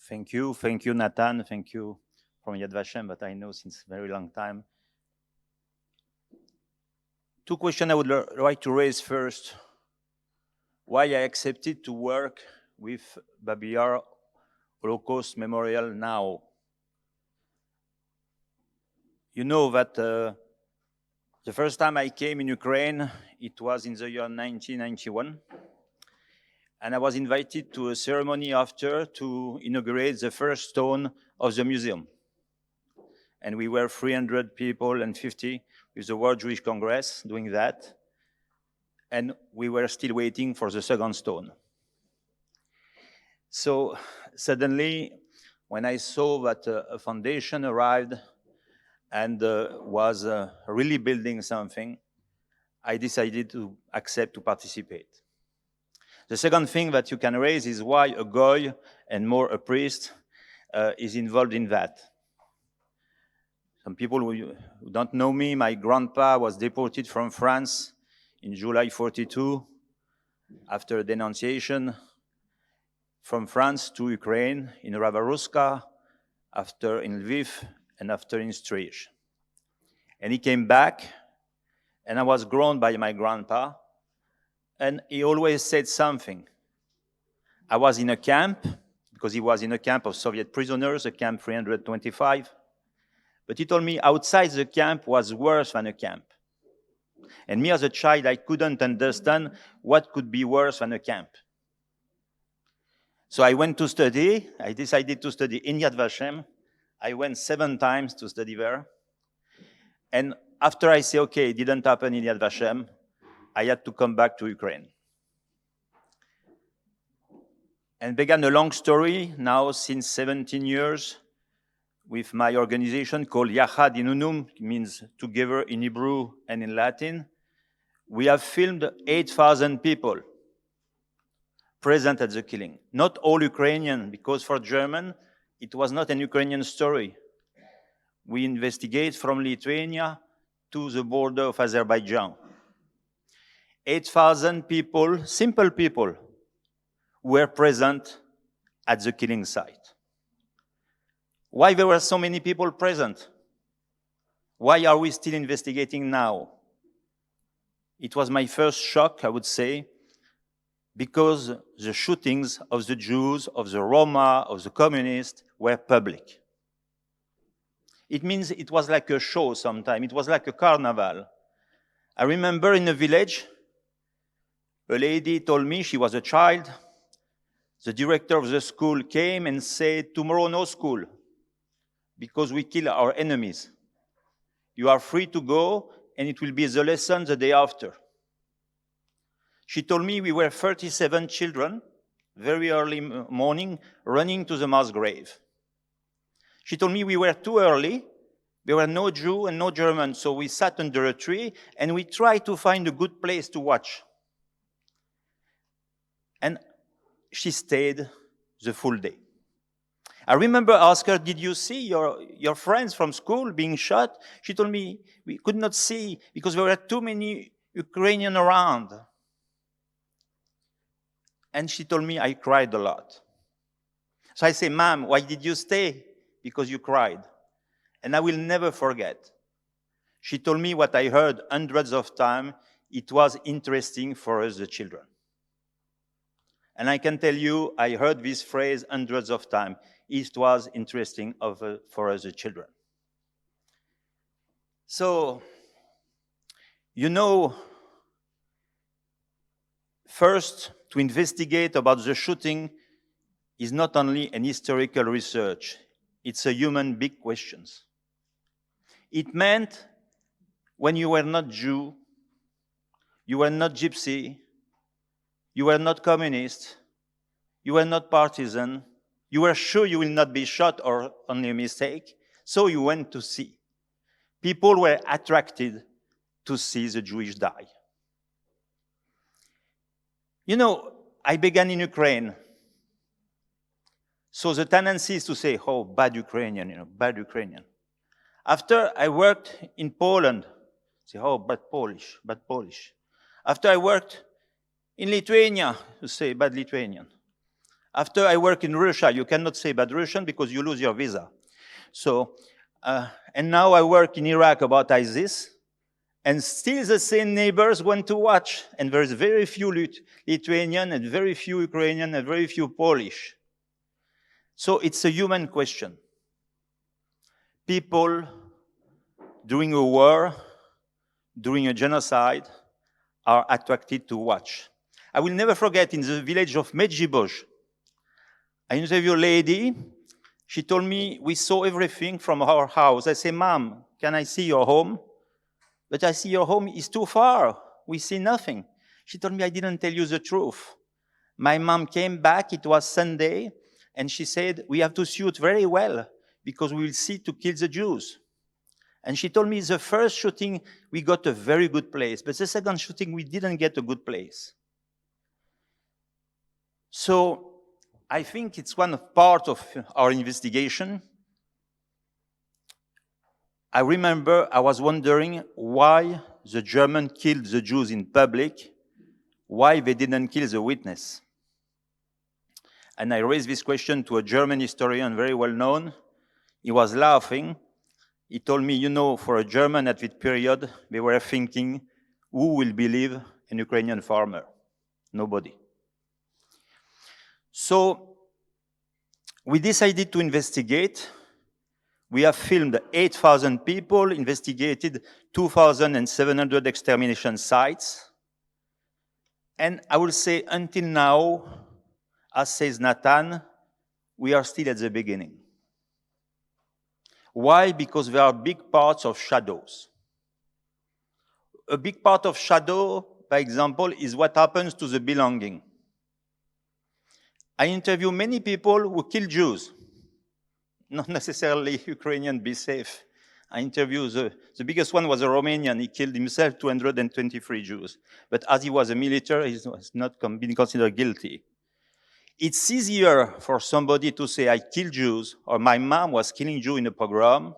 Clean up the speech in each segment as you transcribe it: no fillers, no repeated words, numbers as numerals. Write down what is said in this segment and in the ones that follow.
Thank you, Nathan. Thank you from Yad Vashem, that I know since a very long time. Two questions I would like to raise first. Why I accepted to work with Babi Yar Holocaust Memorial now? You know that the first time I came in Ukraine, it was in the year 1991. And I was invited to a ceremony after to inaugurate the first stone of the museum. And we were 300 people and 50 with the World Jewish Congress doing that. And we were still waiting for the second stone. So suddenly, when I saw that a foundation arrived and was really building something, I decided to accept to participate. The second thing that you can raise is why a goy and more a priest is involved in that. Some people who don't know me, my grandpa was deported from France in July 42 after denunciation from France to Ukraine in Ravaruska, after in Lviv, and after in Stryj. And he came back, and I was grown by my grandpa, and he always said something. I was in a camp, because he was in a camp of Soviet prisoners, a camp 325. But he told me outside the camp was worse than a camp. And me as a child, I couldn't understand what could be worse than a camp. So I went to study. I decided to study in Yad Vashem. I went 7 times to study there. And after I say, okay, it didn't happen in Yad Vashem, I had to come back to Ukraine. And began a long story now since 17 years with my organization called Yachad Inunum, means together in Hebrew and in Latin. We have filmed 8,000 people present at the killing. Not all Ukrainian, because for German, it was not an Ukrainian story. We investigate from Lithuania to the border of Azerbaijan. 8,000 people, simple people, were present at the killing site. Why there were so many people present? Why are we still investigating now? It was my first shock, I would say, because the shootings of the Jews, of the Roma, of the communists were public. It means it was like a show sometime. It was like a carnival. I remember in a village, a lady told me, she was a child, the director of the school came and said, tomorrow no school, because we kill our enemies. You are free to go, and it will be the lesson the day after. She told me we were 37 children, very early morning, running to the mass grave. She told me we were too early. There were no Jew and no German, so we sat under a tree, and we tried to find a good place to watch. And she stayed the full day. I remember asking her, did you see your friends from school being shot? She told me we could not see because there were too many Ukrainians around. And she told me I cried a lot. So I say, Ma'am, why did you stay? Because you cried. And I will never forget. She told me what I heard hundreds of times. It was interesting for us, the children. And I can tell you, I heard this phrase hundreds of times. It was interesting for us, the children. So, you know, first, to investigate about the shooting is not only an historical research, it's a human big question. It meant when you were not Jew, you were not Gypsy, you were not communist, you were not partisan, you were sure you will not be shot or only a mistake, so you went to see. People were attracted to see the Jewish die. You know, I began in Ukraine. So the tendency is to say, oh, bad Ukrainian, bad Ukrainian. After I worked in Poland, say, oh, bad Polish, bad Polish. After I worked in Lithuania, you say, bad Lithuanian. After I work in Russia, you cannot say bad Russian because you lose your visa. So, and now I work in Iraq about ISIS, and still the same neighbors want to watch. And there's very few Lithuanian and very few Ukrainian and very few Polish. So it's a human question. People during a war, during a genocide, are attracted to watch. I will never forget in the village of Medjiboj, I interviewed a lady. She told me, we saw everything from our house. I said, Mom, can I see your home? But I see your home is too far. We see nothing. She told me, I didn't tell you the truth. My mom came back, it was Sunday, and she said, we have to shoot very well because we will see to kill the Jews. And she told me the first shooting, we got a very good place, but the second shooting, we didn't get a good place. So I think it's one part of our investigation. I remember I was wondering why the Germans killed the Jews in public, why they didn't kill the witness. And I raised this question to a German historian, very well known. He was laughing. He told me, you know, for a German at that period, they were thinking, who will believe an Ukrainian farmer? Nobody. So we decided to investigate. We have filmed 8,000 people, investigated 2,700 extermination sites. And I will say until now, as says Nathan, we are still at the beginning. Why? Because there are big parts of shadows. A big part of shadow, by example, is what happens to the belonging. I interview many people who kill Jews. Not necessarily Ukrainian, be safe. I interviewed, the biggest one was a Romanian. He killed himself 223 Jews. But as he was a military, he was not been considered guilty. It's easier for somebody to say, I killed Jews, or my mom was killing Jews in a pogrom,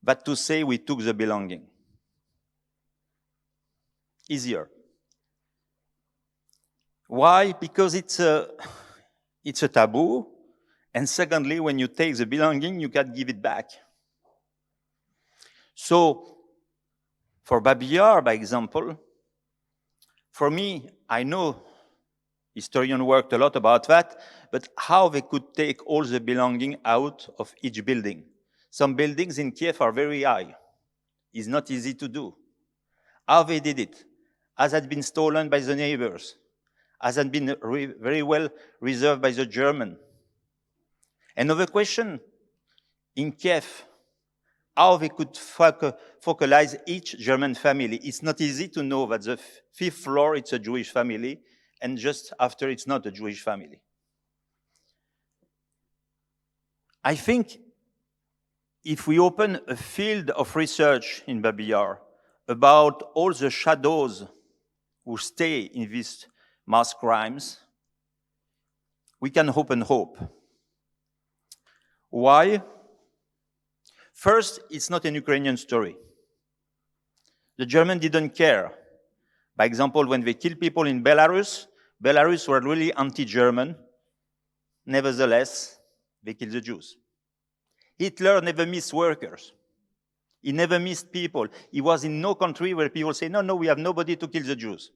but to say we took the belonging. Easier. Why? Because it's a taboo. And secondly, when you take the belonging, you can't give it back. So, for Babi Yar, by example, for me, I know historians worked a lot about that, but how they could take all the belonging out of each building. Some buildings in Kiev are very high. It's not easy to do. How they did it? Has it been stolen by the neighbors? Has it been very well reserved by the German? Another question, in Kiev, how they could focalize each German family. It's not easy to know that the fifth floor, it's a Jewish family, and just after, it's not a Jewish family. I think if we open a field of research in Babi Yar about all the shadows who stay in these mass crimes, we can open hope. Why? First, it's not an Ukrainian story. The Germans didn't care. By example, when they killed people in Belarus, Belarus were really anti-German. Nevertheless, they killed the Jews. Hitler never missed workers. He never missed people. He was in no country where people say, no, we have nobody to kill the Jews.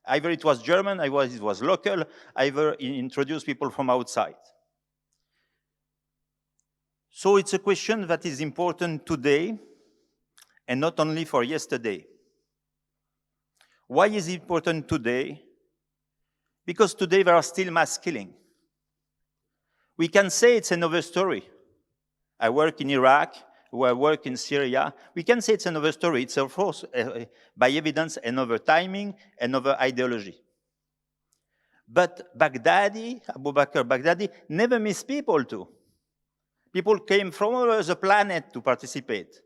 Either it was German, either it was local, either he introduced people from outside. So it's a question that is important today and not only for yesterday. Why is it important today? Because today there are still mass killing. We can say it's another story. I work in Iraq, I work in Syria. We can say it's another story. It's of course, by evidence, another timing, another ideology. But Baghdadi, Abu Bakr Baghdadi, never missed people too. People came from all over the planet to participate.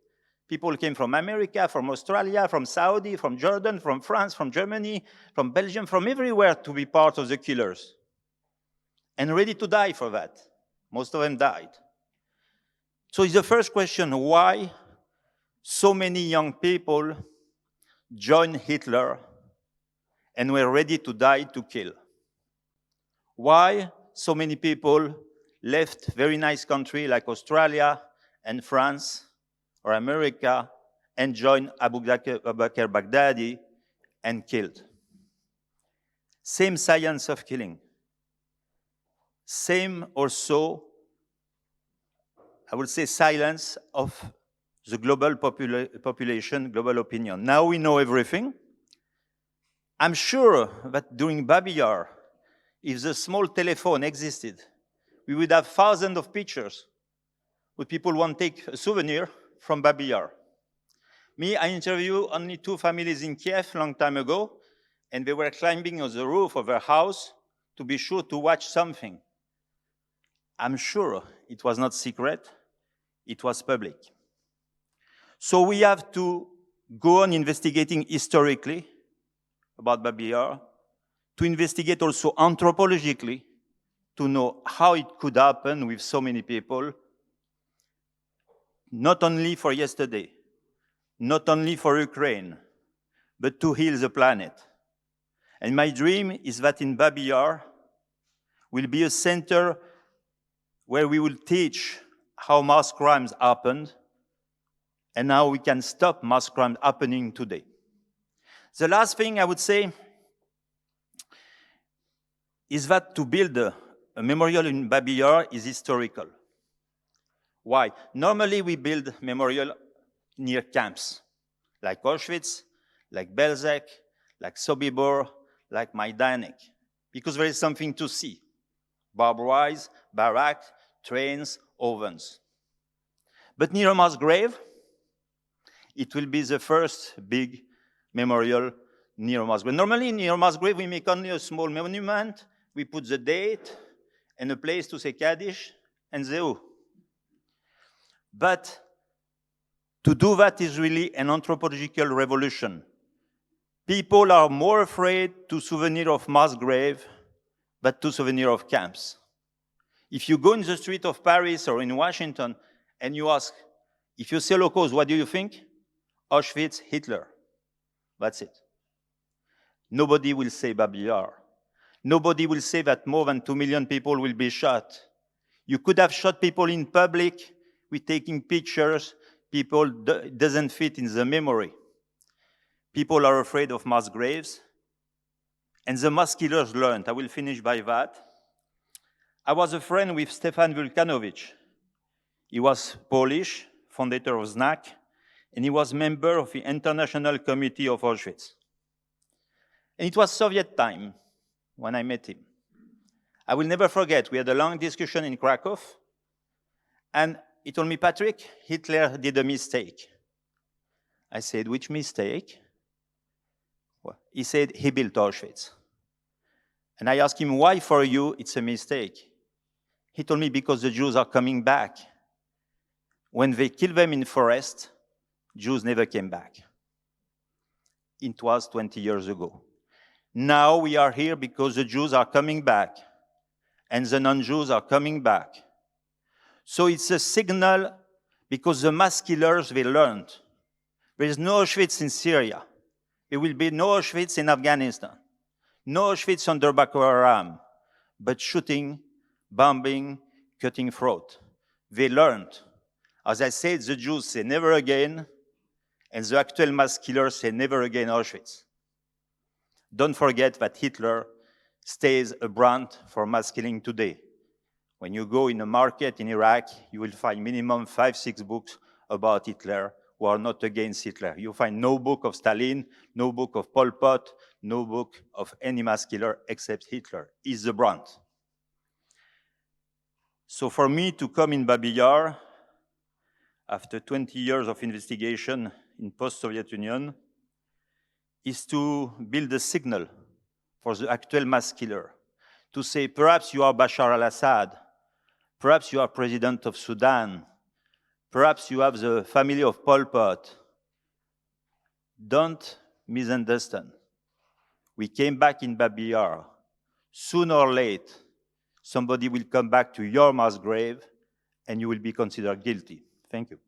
People came from America, from Australia, from Saudi, from Jordan, from France, from Germany, from Belgium, from everywhere to be part of the killers. And ready to die for that. Most of them died. So it's the first question, why so many young people joined Hitler and were ready to die to kill? Why so many people left very nice country like Australia and France or America and joined Abu Bakr Baghdadi and killed. Same science of killing. Same also, I would say, silence of the global population, global opinion. Now we know everything. I'm sure that during Babi Yar, if the small telephone existed, we would have thousands of pictures where people want to take a souvenir from Babi Yar. Me, I interviewed only 2 families in Kiev a long time ago, and they were climbing on the roof of their house to be sure to watch something. I'm sure it was not secret, it was public. So we have to go on investigating historically about Babi Yar, to investigate also anthropologically, to know how it could happen with so many people, not only for yesterday, not only for Ukraine, but to heal the planet. And my dream is that in Babi Yar will be a center where we will teach how mass crimes happened and how we can stop mass crime happening today. The last thing I would say is that to build a memorial in Babi Yar is historical. Why? Normally we build memorial near camps, like Auschwitz, like Belzec, like Sobibor, like Majdanek, because there is something to see. Barbed wires, barracks, trains, ovens. But near a mass grave, it will be the first big memorial near a mass grave. Normally near a mass grave, we make only a small monument, we put the date and a place to say Kaddish and Zeu. But to do that is really an anthropological revolution. People are more afraid to souvenir of mass grave than to souvenir of camps. If you go in the street of Paris or in Washington and you ask, if you say Holocaust, what do you think? Auschwitz, Hitler. That's it. Nobody will say Babi Yar. Nobody will say that more than 2 million people will be shot. You could have shot people in public with taking pictures. People doesn't fit in the memory. People are afraid of mass graves. And the mass killers learned. I will finish by that. I was a friend with Stefan Vulkanowicz. He was Polish, founder of ZNAK, and he was member of the International Committee of Auschwitz. And it was Soviet time when I met him. I will never forget, we had a long discussion in Krakow, and he told me, Patrick, Hitler did a mistake. I said, which mistake? Well, he said, he built Auschwitz. And I asked him, why for you it's a mistake? He told me, because the Jews are coming back. When they killed them in forest, Jews never came back. It was 20 years ago. Now we are here because the Jews are coming back, and the non-Jews are coming back. So it's a signal, because the mass killers, they learned. There is no Auschwitz in Syria. There will be no Auschwitz in Afghanistan. No Auschwitz under Boko Haram, but shooting, bombing, cutting throat. They learned. As I said, the Jews say never again, and the actual mass killers say never again Auschwitz. Don't forget that Hitler stays a brand for mass killing today. When you go in a market in Iraq, you will find minimum 5-6 books about Hitler who are not against Hitler. You find no book of Stalin, no book of Pol Pot, no book of any mass killer except Hitler. He's the brand. So for me to come in Babi Yar, after 20 years of investigation in post-Soviet Union, is to build a signal for the actual mass killer. To say, perhaps you are Bashar al-Assad, perhaps you are president of Sudan, perhaps you have the family of Pol Pot. Don't misunderstand. We came back in Babi Yar. Sooner or late, somebody will come back to your mass grave and you will be considered guilty. Thank you.